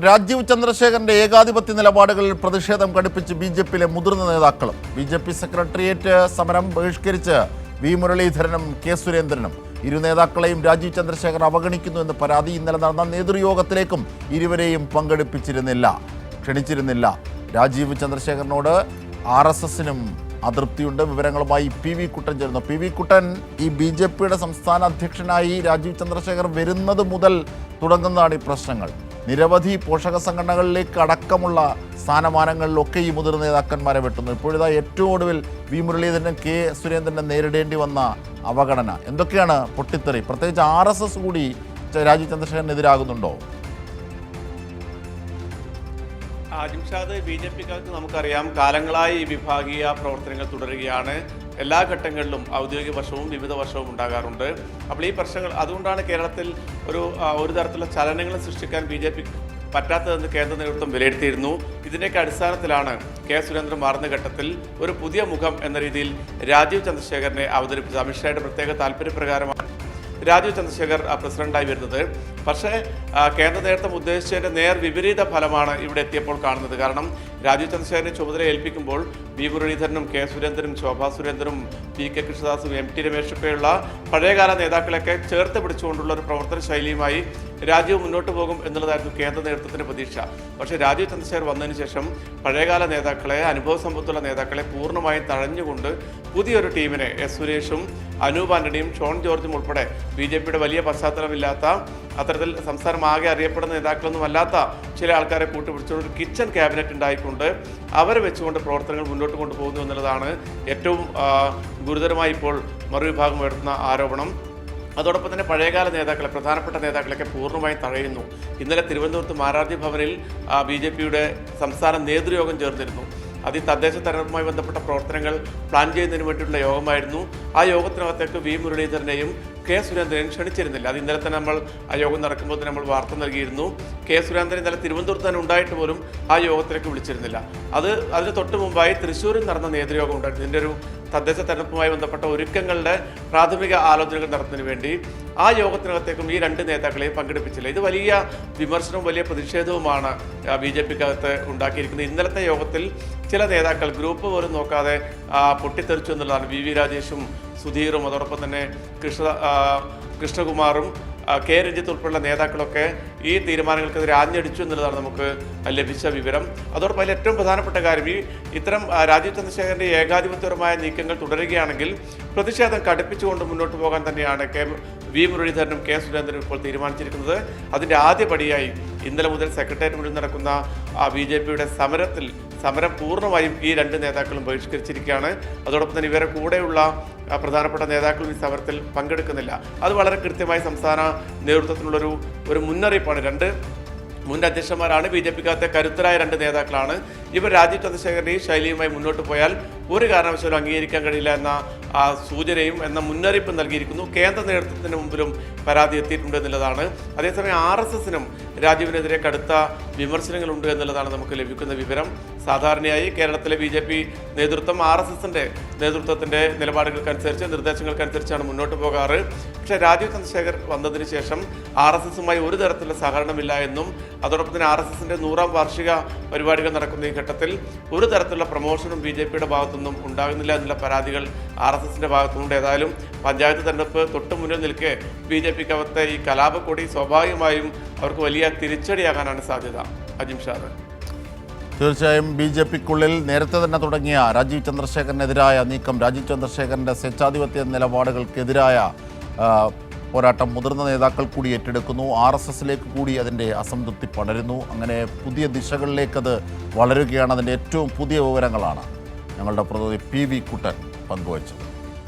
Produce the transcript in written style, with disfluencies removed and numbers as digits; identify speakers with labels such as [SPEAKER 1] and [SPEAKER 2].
[SPEAKER 1] രാജീവ് ചന്ദ്രശേഖരന്റെ ഏകാധിപത്യ നിലപാടുകളിൽ പ്രതിഷേധം കടുപ്പിച്ച് ബി.ജെ.പിയിലെ മുതിർന്ന നേതാക്കളും ബി.ജെ.പി സെക്രട്ടേറിയറ്റ് സമരം ബഹിഷ്കരിച്ച് വി മുരളീധരനും കെ സുരേന്ദ്രനും ഇരു നേതാക്കളെയും രാജീവ് ചന്ദ്രശേഖർ അവഗണിക്കുന്നു എന്ന് പരാതി. ഇന്നലെ നടന്ന നേതൃയോഗത്തിലേക്കും ഇരുവരെയും ക്ഷണിച്ചിരുന്നില്ല. രാജീവ് ചന്ദ്രശേഖരനോട് RSSനും അതൃപ്തിയുണ്ട്. വിവരങ്ങളുമായി പി വി കുട്ടൻ ചേരുന്നു. പി വി കുട്ടൻ, ഈ ബി.ജെ.പിയുടെ സംസ്ഥാന അധ്യക്ഷനായി രാജീവ് ചന്ദ്രശേഖർ വരുന്നത് മുതൽ തുടങ്ങുന്നതാണ് ഈ പ്രശ്നങ്ങൾ. നിരവധി പോഷക സംഘടനകളിലേക്ക് അടക്കമുള്ള സ്ഥാനമാനങ്ങളിലൊക്കെ ഈ മുതിർന്ന നേതാക്കന്മാരെ വെട്ടുന്നു. ഇപ്പോഴിതാ ഏറ്റവും ഒടുവിൽ വി മുരളീധരനും കെ സുരേന്ദ്രനും നേരിടേണ്ടി വന്ന അവഗണന എന്തൊക്കെയാണ്? പൊട്ടിത്തെറി, പ്രത്യേകിച്ച് RSS കൂടി രാജീവ് ചന്ദ്രശേഖരനെതിരാകുന്നുണ്ടോ?
[SPEAKER 2] ജിംഷാദ്, ബി.ജെ.പിക്കകത്ത് നമുക്കറിയാം കാലങ്ങളായി ഈ വിഭാഗീയ പ്രവർത്തനങ്ങൾ തുടരുകയാണ്. എല്ലാ ഘട്ടങ്ങളിലും ഔദ്യോഗിക വർഷവും വിവിധ വർഷവും ഉണ്ടാകാറുണ്ട്. അപ്പോൾ ഈ പ്രശ്നങ്ങൾ അതുകൊണ്ടാണ് കേരളത്തിൽ ഒരു തരത്തിലുള്ള ചലനങ്ങൾ സൃഷ്ടിക്കാൻ ബി.ജെ.പി പറ്റാത്തതെന്ന് കേന്ദ്ര നേതൃത്വം വിലയിരുത്തിയിരുന്നു. ഇതിൻ്റെയൊക്കെ അടിസ്ഥാനത്തിലാണ് കെ സുരേന്ദ്രൻ മാറുന്ന ഘട്ടത്തിൽ ഒരു പുതിയ മുഖം എന്ന രീതിയിൽ രാജീവ് ചന്ദ്രശേഖരനെ അവതരിപ്പിച്ചത്. അമിത്ഷായുടെ പ്രത്യേക താല്പര്യപ്രകാരമാണ് രാജീവ് ചന്ദ്രശേഖർ പ്രസിഡന്റായി വരുന്നത്. പക്ഷേ കേന്ദ്ര നേതൃത്വം ഉദ്ദേശിച്ചതിൻ്റെ നേർ വിപരീത ഫലമാണ് ഇവിടെ എത്തിയപ്പോൾ കാണുന്നത്. കാരണം രാജീവ് ചന്ദ്രശേഖരനെ ചുമതല ഏൽപ്പിക്കുമ്പോൾ വി മുരളീധരനും കെ സുരേന്ദ്രനും ശോഭാ സുരേന്ദ്രനും പി.കെ. കൃഷ്ണദാസും M.T. രമേശൊക്കെയുള്ള പഴയകാല നേതാക്കളെയൊക്കെ ചേർത്ത് പിടിച്ചുകൊണ്ടുള്ള ഒരു പ്രവർത്തന ശൈലിയുമായി രാജീവ് മുന്നോട്ട് പോകും എന്നുള്ളതായിരുന്നു കേന്ദ്ര നേതൃത്വത്തിൻ്റെ പ്രതീക്ഷ. പക്ഷേ രാജീവ് ചന്ദ്രശേഖർ വന്നതിന് ശേഷം പഴയകാല നേതാക്കളെ, അനുഭവ സമ്പത്തുള്ള നേതാക്കളെ പൂർണ്ണമായും തഴഞ്ഞുകൊണ്ട് പുതിയൊരു ടീമിനെ S. സുരേഷും അനൂപ് ആന്റണിയും ഷോൺ ജോർജും ഉൾപ്പെടെ ബി.ജെ.പിയുടെ വലിയ പശ്ചാത്തലമില്ലാത്ത, അത്തരത്തിൽ സംസ്ഥാനം ആകെ അറിയപ്പെടുന്ന നേതാക്കളൊന്നും അല്ലാത്ത ചില ആൾക്കാരെ കൂട്ടുപിടിച്ചുകൊണ്ട് ഒരു കിച്ചൺ ക്യാബിനറ്റ് ഉണ്ടായിക്കൊണ്ട് അവരെ വെച്ചുകൊണ്ട് പ്രവർത്തനങ്ങൾ മുന്നോട്ട് കൊണ്ടുപോകുന്നു എന്നുള്ളതാണ് ഏറ്റവും ഗുരുതരമായി ഇപ്പോൾ മറുവിഭാഗം ഉയർത്തുന്ന ആരോപണം. അതോടൊപ്പം തന്നെ പഴയകാല നേതാക്കളെ, പ്രധാനപ്പെട്ട നേതാക്കളെയൊക്കെ പൂർണ്ണമായും തഴയുന്നു. ഇന്നലെ തിരുവനന്തപുരത്ത് മാരാർജി ഭവനിൽ ബി.ജെ.പിയുടെ സംസ്ഥാന നേതൃയോഗം ചേർന്നിരുന്നു. അത് ഈ തദ്ദേശ തെരഞ്ഞെടുപ്പുമായി ബന്ധപ്പെട്ട പ്രവർത്തനങ്ങൾ പ്ലാൻ ചെയ്യുന്നതിന് വേണ്ടിയിട്ടുള്ള യോഗമായിരുന്നു. ആ യോഗത്തിനകത്തേക്ക് വി മുരളീധരനെയും കെ സുരേന്ദ്രനെയും ക്ഷണിച്ചിരുന്നില്ല. അത് ഇന്നലെ തന്നെ നമ്മൾ ആ യോഗം നടക്കുമ്പോൾ തന്നെ നമ്മൾ വാർത്ത നൽകിയിരുന്നു. കെ സുരേന്ദ്രൻ ഇന്നലെ തിരുവനന്തപുരത്ത് തന്നെ ഉണ്ടായിട്ട് പോലും ആ യോഗത്തിലേക്ക് വിളിച്ചിരുന്നില്ല. അതിന് തൊട്ട് മുമ്പായി തൃശ്ശൂരിൽ നടന്ന നേതൃയോഗം ഉണ്ടായിരുന്നു. ഇതിൻ്റെ ഒരു തദ്ദേശ തെരഞ്ഞെടുപ്പുമായി ബന്ധപ്പെട്ട ഒരുക്കങ്ങളുടെ പ്രാഥമിക ആലോചനകൾ നടത്തുന്നതിന് വേണ്ടി ആ യോഗത്തിനകത്തേക്കും ഈ രണ്ട് നേതാക്കളെയും പങ്കെടുപ്പിച്ചില്ല. ഇത് വലിയ വിമർശനവും വലിയ പ്രതിഷേധവുമാണ് ബി.ജെ.പിക്കകത്ത് ഉണ്ടാക്കിയിരിക്കുന്നത്. ഇന്നലത്തെ യോഗത്തിൽ ചില നേതാക്കൾ ഗ്രൂപ്പ് പോലും നോക്കാതെ പൊട്ടിത്തെറിച്ചു എന്നുള്ളതാണ്. വി രാജേഷും സുധീറും അതോടൊപ്പം തന്നെ കൃഷ്ണകുമാറും കെ രഞ്ജിത്ത് ഉൾപ്പെടെയുള്ള നേതാക്കളൊക്കെ ഈ തീരുമാനങ്ങൾക്കെതിരെ ആഞ്ഞടിച്ചു എന്നുള്ളതാണ് നമുക്ക് ലഭിച്ച വിവരം. അതോടൊപ്പം അതിൽ ഏറ്റവും പ്രധാനപ്പെട്ട കാര്യം, ഇത്തരം രാജീവ് ചന്ദ്രശേഖരൻ്റെ ഏകാധിപത്യപരമായ നീക്കങ്ങൾ തുടരുകയാണെങ്കിൽ പ്രതിഷേധം കടുപ്പിച്ചുകൊണ്ട് മുന്നോട്ട് പോകാൻ തന്നെയാണ് വി മുരളീധരനും കെ സുരേന്ദ്രനും ഇപ്പോൾ തീരുമാനിച്ചിരിക്കുന്നത്. അതിൻ്റെ ആദ്യപടിയായി ഇന്നലെ മുതൽ സെക്രട്ടേറിയറ്റ് മുന്നിൽ നടക്കുന്ന ബി.ജെ.പിയുടെ സമരം പൂർണ്ണമായും ഈ രണ്ട് നേതാക്കളും ബഹിഷ്കരിച്ചിരിക്കുകയാണ്. അതോടൊപ്പം തന്നെ ഇവരെ കൂടെയുള്ള പ്രധാനപ്പെട്ട നേതാക്കളും ഈ സമരത്തിൽ പങ്കെടുക്കുന്നില്ല. അത് വളരെ കൃത്യമായി സംസ്ഥാന നേതൃത്വത്തിനുള്ളൊരു മുന്നറിയിപ്പാണ്. രണ്ട് മുൻ അധ്യക്ഷന്മാരാണ്, ബി.ജെ.പിക്കകത്തെ കരുത്തരായ രണ്ട് നേതാക്കളാണ്. ഇവർ രാജീവ് ചന്ദ്രശേഖരൻ്റെ ഈ ശൈലിയുമായി മുന്നോട്ട് പോയാൽ ഒരു കാരണവശാലും അംഗീകരിക്കാൻ കഴിയില്ല എന്ന സൂചനയും എന്ന മുന്നറിയിപ്പ് നൽകിയിരിക്കുന്നു. കേന്ദ്ര നേതൃത്വത്തിന് മുമ്പിലും പരാതി എത്തിയിട്ടുണ്ട് എന്നുള്ളതാണ്. അതേസമയം RSSനും രാജീവിനെതിരെ കടുത്ത വിമർശനങ്ങളുണ്ട് എന്നുള്ളതാണ് നമുക്ക് ലഭിക്കുന്ന വിവരം. സാധാരണയായി കേരളത്തിലെ ബി.ജെ.പി നേതൃത്വം RSSൻ്റെ നേതൃത്വത്തിൻ്റെ നിലപാടുകൾക്കനുസരിച്ച്, നിർദ്ദേശങ്ങൾക്കനുസരിച്ചാണ് മുന്നോട്ട് പോകാറ്. പക്ഷേ രാജീവ് ചന്ദ്രശേഖർ വന്നതിന് ശേഷം RSSുമായി ഒരു തരത്തിലുള്ള സഹകരണമില്ല എന്നും അതോടൊപ്പം തന്നെ RSSൻ്റെ 100ാം വാർഷിക പരിപാടികൾ നടക്കുന്ന ഈ ഘട്ടത്തിൽ ഒരു തരത്തിലുള്ള പ്രമോഷനും ബി.ജെ.പിയുടെ ഭാഗത്തുനിന്നും ഉണ്ടാകുന്നില്ല എന്നുള്ള പരാതികൾ RSSൻ്റെ ഭാഗത്തുനിന്നുണ്ട്. ഏതായാലും പഞ്ചായത്ത് തെരഞ്ഞെടുപ്പ് തൊട്ട് മുന്നിൽ നിൽക്കെ ബി.ജെ.പിക്കകത്തെ ഈ കലാപക്കൊടി സ്വാഭാവികമായും അവർക്ക് വലിയ തിരിച്ചടിയാകാനാണ് സാധ്യത. അജിംഷാദ്,
[SPEAKER 1] തീർച്ചയായും ബി.ജെ.പിക്കുള്ളിൽ നേരത്തെ തന്നെ തുടങ്ങിയ രാജീവ് ചന്ദ്രശേഖരനെതിരായ നീക്കം, രാജീവ് ചന്ദ്രശേഖരൻ്റെ സ്വേച്ഛാധിപത്യ നിലപാടുകൾക്കെതിരായ പോരാട്ടം മുതിർന്ന നേതാക്കൾ കൂടി ഏറ്റെടുക്കുന്നു. RSSലേക്ക് കൂടി അതിൻ്റെ അസംതൃപ്തി പടരുന്നു. അങ്ങനെ പുതിയ ദിശകളിലേക്കത് വളരുകയാണ്. അതിൻ്റെ ഏറ്റവും പുതിയ വിവരങ്ങളാണ് ഞങ്ങളുടെ പ്രതിനിധി പി വി കുട്ടൻ പങ്കുവച്ചത്.